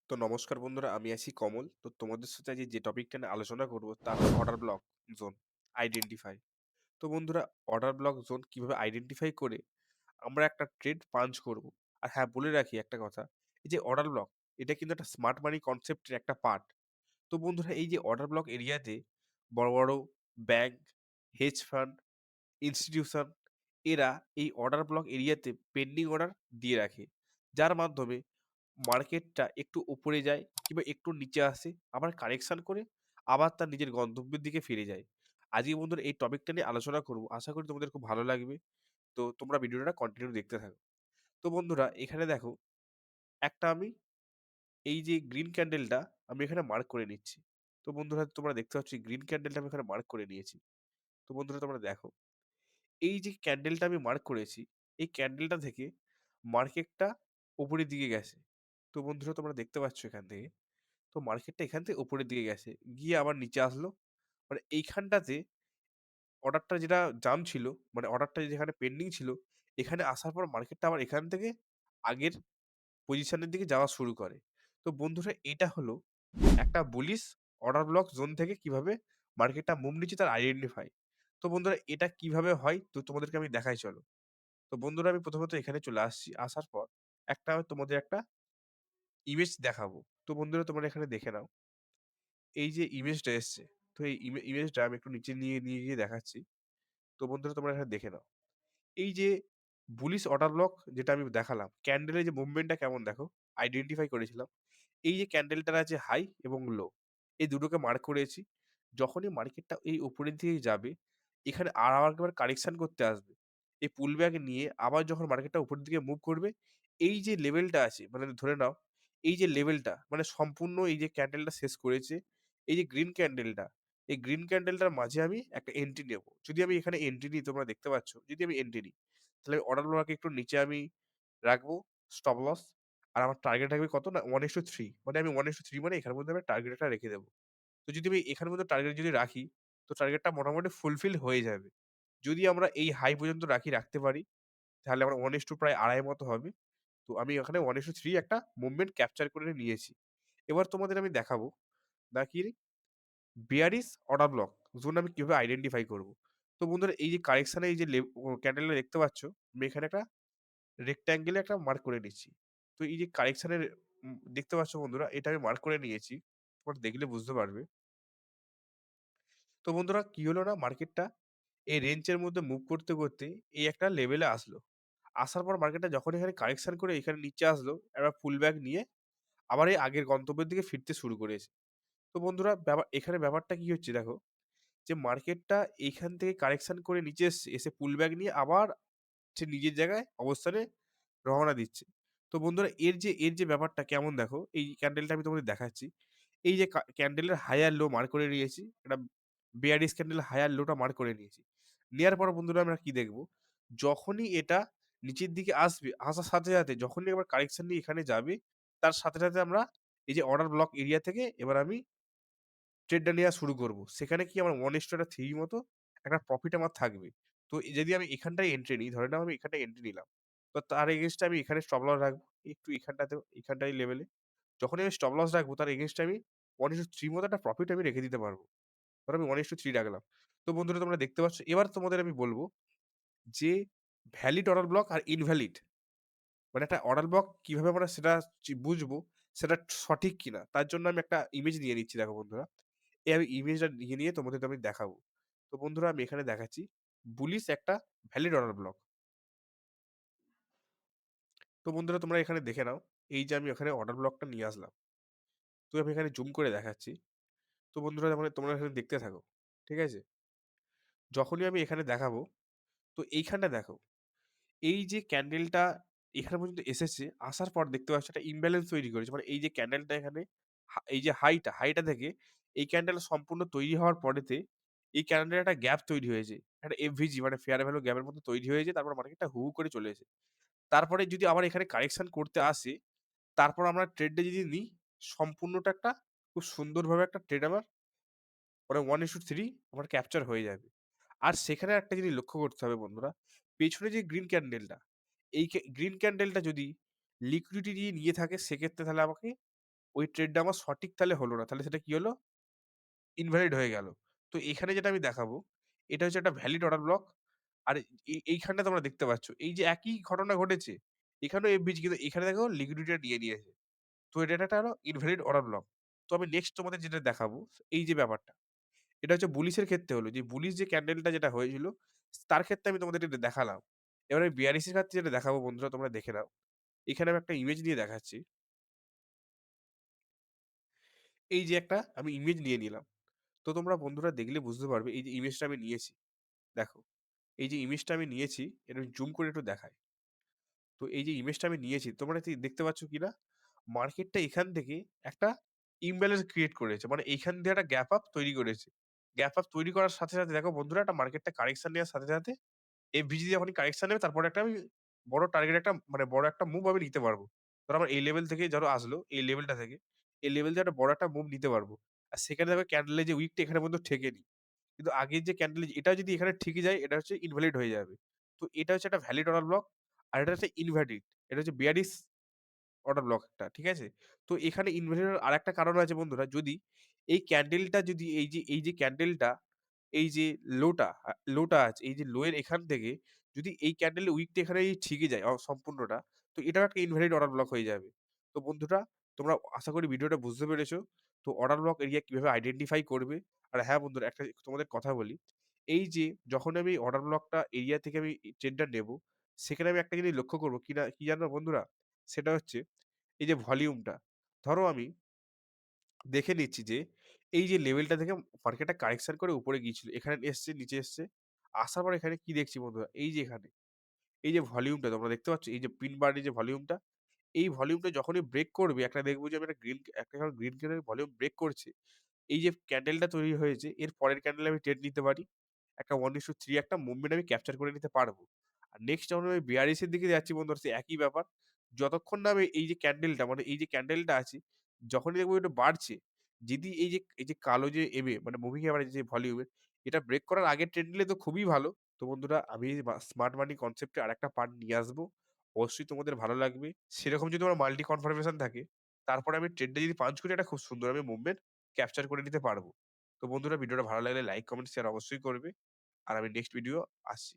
তো নমস্কার বন্ধুরা, আমি আছি কমল। তো তোমাদের সাথে আজকে যে টপিকটা নিয়ে আলোচনা করব তা হলো অর্ডার ব্লক জোন আইডেন্টিফাই। তো বন্ধুরা, অর্ডার ব্লক জোন কিভাবে আইডেন্টিফাই করে আমরা একটা ট্রেড পাঞ্চ করব। আর হ্যাঁ, বলে রাখি একটা কথা, এই যে অর্ডার ব্লক, এটা কিন্তু একটা স্মার্ট মানি কনসেপ্টের একটা পার্ট। তো বন্ধুরা, এই যে অর্ডার ব্লক এরিয়াতে বড় বড় ব্যাংক, হেজ ফান্ড, ইনস্টিটিউশন, এরা এই অর্ডার ব্লক এরিয়াতে পেন্ডিং অর্ডার দিয়ে রাখে, যার মাধ্যমে মার্কেটটা একটু উপরে যায় কিংবা একটু নিচে আসে, আবার কারেকশন করে আবার তার নিজের গন্তব্যের দিকে ফিরে যায়। আজকে বন্ধুরা এই টপিকটা নিয়ে আলোচনা করব। আশা করি তোমাদের খুব ভালো লাগবে। তো তোমরা ভিডিওটা কন্টিনিউ দেখতে থাকো। তো বন্ধুরা, এখানে দেখো, একটা আমি এই যে গ্রিন ক্যান্ডেলটা আমি এখানে মার্ক করে নিচ্ছি। তো বন্ধুরা, তোমরা দেখতে পাচ্ছ এই গ্রিন ক্যান্ডেলটা আমি এখানে মার্ক করে নিয়েছি। তো বন্ধুরা, তোমরা দেখো, এই যে ক্যান্ডেলটা আমি মার্ক করেছি, এই ক্যান্ডেলটা থেকে মার্কেটটা উপরের দিকে গেছে। তো বন্ধুরা, তোমরা দেখতে পাচ্ছ এখান থেকে, তো মার্কেটটা এখান থেকে উপরের দিকে গেছে, গিয়ে আবার নিচে আসলো। মানে এইখানটাতে অর্ডারটা যেটা জাম ছিল, মানে অর্ডারটা যেখানে পেন্ডিং ছিল, এখানে আসার পর মার্কেটটা আবার এখান থেকে আগের পজিশনের দিকে যাওয়া শুরু করে। তো বন্ধুরা, এটা হলো একটা বুলিশ অর্ডার ব্লক জোন থেকে কিভাবে মার্কেটটা মুভ নিচ্ছে তার আইডেন্টিফাই। তো বন্ধুরা, এটা কিভাবে হয় তো তোমাদেরকে আমি দেখাই চলো। তো বন্ধুরা, আমি প্রথমত এখানে চলে আসছি। আসার পর তোমাদের একটা ইমেজ দেখাবো। তো বন্ধুরা, তোমরা এখানে দেখে নাও। এই যে ইমেজটা এসছে, তো এই ইমেজটা আমি একটু নিচে নিয়ে গিয়ে দেখাচ্ছি। তো বন্ধুরা, তোমরা এখানে দেখে নাও। এই যে বুলিশ অর্ডার ব্লক যেটা আমি দেখালাম, ক্যান্ডেলের যে মুভমেন্টটা কেমন দেখো, আইডেন্টিফাই করেছিলাম। এই যে ক্যান্ডেলটার আছে হাই এবং লো, এই দুটোকে মার্ক করেছি। যখনই মার্কেটটা এই উপরের দিকে যাবে, এখানে আর একবার কারেকশন করতে আসবে। এই পুল ব্যাক নিয়ে আবার যখন মার্কেটটা উপরের দিকে মুভ করবে, এই যে লেভেলটা আছে, মানে ধরে নাও এই যে লেভেলটা মানে সম্পূর্ণ এই যে ক্যান্ডেলটা শেষ করেছে, এই যে গ্রিন ক্যান্ডেলটা, এই গ্রিন ক্যান্ডেলটার মাঝে আমি একটা এন্ট্রি নেব। যদি আমি এখানে এন্ট্রি নিই, তোমরা দেখতে পাচ্ছ, যদি আমি এন্ট্রি নিই, তাহলে অর্ডার ব্লক একটু নিচে আমি রাখবো, স্টপ লস। আর আমার টার্গেট থাকবে কত না 1:3, মানে আমি 1:3 মানে এখানের মধ্যে আমি টার্গেটটা রেখে দেবো। তো যদি আমি এখানের মধ্যে টার্গেট যদি রাখি, তো টার্গেটটা মোটামুটি ফুলফিল হয়ে যাবে। যদি আমরা এই হাই পর্যন্ত রাখতে পারি, তাহলে আমার 1:2 প্রায় 2.5 মতো হবে। তো আমি এখানে 1:3 একটা মুভমেন্ট ক্যাপচার করে নিয়েছি। এবার তোমাদের আমি দেখাবো নাকি বেয়ারিশ অর্ডার ব্লক জোন আমি কিভাবে আইডেন্টিফাই করব। তো বন্ধুরা, এই যে কারেকশন এ এই যে ক্যান্ডেলটা দেখতে পাচ্ছ, আমি এখানে একটা রেক্ট্যাঙ্গেলে একটা মার্ক করে নিচ্ছি। তো এই যে কারেকশন এর দেখতে পাচ্ছ বন্ধুরা, এটা আমি মার্ক করে নিয়েছি। তোমরা দেখলে বুঝতে পারবে। তো বন্ধুরা, কি হলো না, মার্কেটটা এই রেঞ্জের মধ্যে মুভ করতে এই একটা লেভেলে আসলো। আসার পর মার্কেটটা যখন এখানে কারেকশন করে এখানে নিচে আসলো, একটা পুল ব্যাক নিয়ে আবার এই আগের গন্তব্যের দিকে ফিরতে শুরু করেছে। তো বন্ধুরা, এখানে ব্যাপারটা কি হচ্ছে দেখো, যে মার্কেটটা এইখান থেকে কারেকশন করে নিচে এসছে, এসে পুল ব্যাক নিয়ে আবার সে নিজের জায়গায় অবস্থানে রওনা দিচ্ছে। তো বন্ধুরা, এর যে ব্যাপারটা কেমন দেখো, এই ক্যান্ডেলটা আমি তোমাদের দেখাচ্ছি। এই যে ক্যান্ডেলের হাই আর লো মার্ক করে নিয়েছি। একটা বেয়ারিশ ক্যান্ডেল হাই আর লোটা মার্ক করে নিয়েছি। নেয়ার পর বন্ধুরা, আমরা কি দেখব? যখনই এটা নিচের দিকে আসবে, আসার সাথে যখনই আবার কারেকশন নিয়ে এখানে যাবে, তার সাথে আমরা এই যে অর্ডার ব্লক এরিয়া থেকে এবার আমি ট্রেডটা নেয়া শুরু করব। সেখানে কি আমার 1:3 মতো একটা প্রফিট আমার থাকবে। তো যদি আমি এখানটায় এন্ট্রি নিই, ধরে নাও আমি এখানটায় এন্ট্রি নিলাম। তো তার এগেইনস্ট এ আমি এখানে স্টপ লস রাখবো। একটু এখানটাতেও, এখানটাই লেভেলে। যখনই আমি স্টপ লস রাখবো, তার এগেইনস্ট এ আমি 1:3 মতো একটা প্রফিট আমি রেখে দিতে পারবো। ধরো আমি 1:3 রাখলাম। তো বন্ধুরা, তোমরা দেখতে পাচ্ছ। এবার তোমাদের আমি বলব যে ভ্যালিড অর্ডার ব্লক আর ইনভ্যালিড, মানে একটা অর্ডার ব্লক কিভাবে আমরা সেটা বুঝবো সেটা সঠিক কিনা, তার জন্য আমি একটা ইমেজ নিয়ে নিচ্ছি। দেখো বন্ধুরা, এই আমি ইমেজটা নিয়ে তোমাদের আমি দেখাবো। তো বন্ধুরা, আমি এখানে দেখাচ্ছি বুলিশ একটা ভ্যালিড অর্ডার ব্লক। তো বন্ধুরা, তোমরা এখানে দেখে নাও, এই যে আমি এখানে অর্ডার ব্লকটা নিয়ে আসলাম। তো আমি এখানে জুম করে দেখাচ্ছি। তো বন্ধুরা, মানে তোমরা এখানে দেখতে থাকো। ঠিক আছে? যখনই আমি এখানে দেখাবো, তো এইখানটা দেখো, এই যে ক্যান্ডেলটা এখানে পর্যন্ত এসেছে, আসার পর দেখতে পাচ্ছ একটা ইমব্যালেন্স তৈরি করেছে। মানে এই যে ক্যান্ডেলটা এখানে এই যে হাইটা থেকে এই ক্যান্ডেল সম্পূর্ণ তৈরি হওয়ার পরেতে এই ক্যান্ডেলের একটা গ্যাপ তৈরি হয়েছে। একটা এফভিজি মানে ফেয়ার ভ্যালু গ্যাপের মতো তৈরি হয়েছে। তারপর মার্কেটটা হু, হু করে চলে এসেছে। তারপরে যদি আবার এখানে কারেকশন করতে আসে, তারপর আমরা ট্রেডটা যদি নিই, সম্পূর্ণটা একটা খুব সুন্দরভাবে একটা ট্রেড আমার মানে 1:3 আমার ক্যাপচার হয়ে যাবে। আর সেখানে একটা জিনিস লক্ষ্য করতে হবে বন্ধুরা, পেছনে যে গ্রিন ক্যান্ডেলটা, এই গ্রিন ক্যান্ডেলটা যদি লিকুইডিটি নিয়ে থাকে, সেক্ষেত্রে তাহলে আমাকে ওই ট্রেডটা আমার সঠিক তাহলে হলো না। তাহলে সেটা কি হলো? ইনভ্যালিড হয়ে গেল। তো এখানে যেটা আমি দেখাবো, এটা হচ্ছে একটা ভ্যালিড অর্ডার ব্লক। আর এইখানটা তোমরা দেখতে পাচ্ছ। এই যে একই ঘটনা ঘটেছে, এখানেও এফভিজি কিন্তু এখানে দেখো লিকুইডিটি টা নিয়ে নিয়েছে। তো এটা একটা হলো ইনভ্যালিড অর্ডার ব্লক। তো আমি নেক্সট তোমাদের যেটা দেখাবো, এই যে ব্যাপারটা। এটা হচ্ছে বুলিশের ক্ষেত্রে হলো যে বুলিশ যে ক্যান্ডেলটা যেটা হয়েছিল, তার ক্ষেত্রে আমি তোমাদের এটা দেখালাম। এবার আমি বিয়ারিশ এর ক্ষেত্রে যেটা দেখাবো বন্ধুরা তোমরা দেখে নাও। এখানে আমি একটা ইমেজ নিয়ে দেখাচ্ছি। এই যে একটা আমি ইমেজ নিয়ে নিলাম। তো তোমরা বন্ধুরা দেখলে বুঝতে পারবে এই যে ইমেজটা আমি নিয়েছি। দেখো, এই যে ইমেজটা আমি নিয়েছি, এটা আমি জুম করে একটু দেখাই। তো এই যে ইমেজটা আমি নিয়েছি, তোমরা কি দেখতে পাচ্ছ কিনা? মার্কেটটা এখান থেকে একটা ইমব্যালেন্স ক্রিয়েট করেছে। মানে এইখান দিয়ে একটা গ্যাপ আপ তৈরি করেছে। গ্যাপ আপ তৈরি করার সাথে, সাথে দেখো বন্ধুরা একটা মার্কেটটা কারেকশন নেওয়ার সাথে, সাথে এফভিজি যখনই কারেকশন নেবে তারপরে একটা আমি বড় টার্গেট একটা মানে বড় একটা মুভ আমি নিতে পারবো। ধরো আমার এই লেভেল থেকে ধরো আসলো, এই লেভেলটা থেকে, এই লেভেল থেকে একটা বড় একটা মুভ নিতে পারবো। আর সেখানে দেখো ক্যান্ডেলের যে উইকটা এখানে পর্যন্ত ঠেকেনি। কিন্তু আগের যে ক্যান্ডেল এটা যদি এখানে ঠেকে যায় এটা হচ্ছে ইনভ্যালিড হয়ে যাবে। তো এটা হচ্ছে একটা ভ্যালিড অর্ডার ব্লক। আর এটা হচ্ছে ইনভ্যালিড। এটা হচ্ছে বেয়ারিশ অর্ডার ব্লক একটা, ঠিক আছে? তো এখানে ইনভ্যালিড হওয়ার আরেকটা কারণ আছে বন্ধুরা, যদি এই ক্যান্ডেলটা যদি এই যে ক্যান্ডেলটা এই যে লোটা আছে, এই যে লো এর এখান থেকে যদি এই ক্যান্ডেলের উইকটা এখানে ঠিকে যায় সম্পূর্ণটা, তো এটাও একটা ইনভ্যালিড অর্ডার ব্লক হয়ে যাবে। তো বন্ধুরা তোমরা আশা করি ভিডিওটা বুঝতে পেরেছো। তো অর্ডার ব্লক এরিয়া কিভাবে আইডেন্টিফাই করবে। আর হ্যাঁ বন্ধুরা একটা তোমাদের কথা বলি। এই যে যখন আমি অর্ডার ব্লকটা এরিয়া থেকে আমি ট্রেডটা নেব, সেখানে আমি একটা জিনিস লক্ষ্য করব কি জানো বন্ধুরা? সেটা হচ্ছে এই যে ভলিউমটা। ধরো আমি দেখে নিচ্ছি যে এই যে লেভেলটা থেকে মার্কেটটা কারেকশন করে উপরে গিয়েছিল। এখানে এসছে, নিচে এসছে। আসার পর এখানে কি দেখছি বন্ধুরা? এই যে এখানে, এই যে ভলিউমটা তোমরা দেখতে পাচ্ছ? এই যে পিন বার এর যে ভলিউমটা, এই ভলিউমটা যখনই ব্রেক করবে একটা দেখবো যে আমি একটা গ্রিন কালারের ভলিউম ব্রেক করছে। এই যে ক্যান্ডেলটা তৈরি হয়েছে এর পরের ক্যান্ডেলে আমি ট্রেড নিতে পারি। একটা 1:3 একটা মুভমেন্ট আমি ক্যাপচার করে নিতে পারবো। আর নেক্সট যখন আমি বেয়ারিশ এর দিকে যাচ্ছি বন্ধুরা সেই একই ব্যাপার। যতক্ষণ না আমি এই যে ক্যান্ডেলটা মানে এই যে ক্যান্ডেলটা আছে, যখনই দেখবো এটা বাড়ছে, যদি এই যে কালো যে মানে মুভিং এভারেজ যে ভলিউমের এটা ব্রেক করার আগে ট্রেড নিলে তো খুবই ভালো। তো বন্ধুরা আমি স্মার্ট মানি কনসেপ্ট এর আরেকটা পার্ট নিয়ে আসবো। অবশ্যই তোমাদের ভালো লাগবে। সেরকম যদি আমার মাল্টি কনফার্মেশন থাকে, তারপরে আমি ট্রেডটা যদি পাঞ্চ করি একটা খুব সুন্দর আমি মুভমেন্ট ক্যাপচার করে নিতে পারবো। তো বন্ধুরা ভিডিওটা ভালো লাগলে লাইক, কমেন্ট, শেয়ার অবশ্যই করবে। আর আমি নেক্সট ভিডিও আসছি।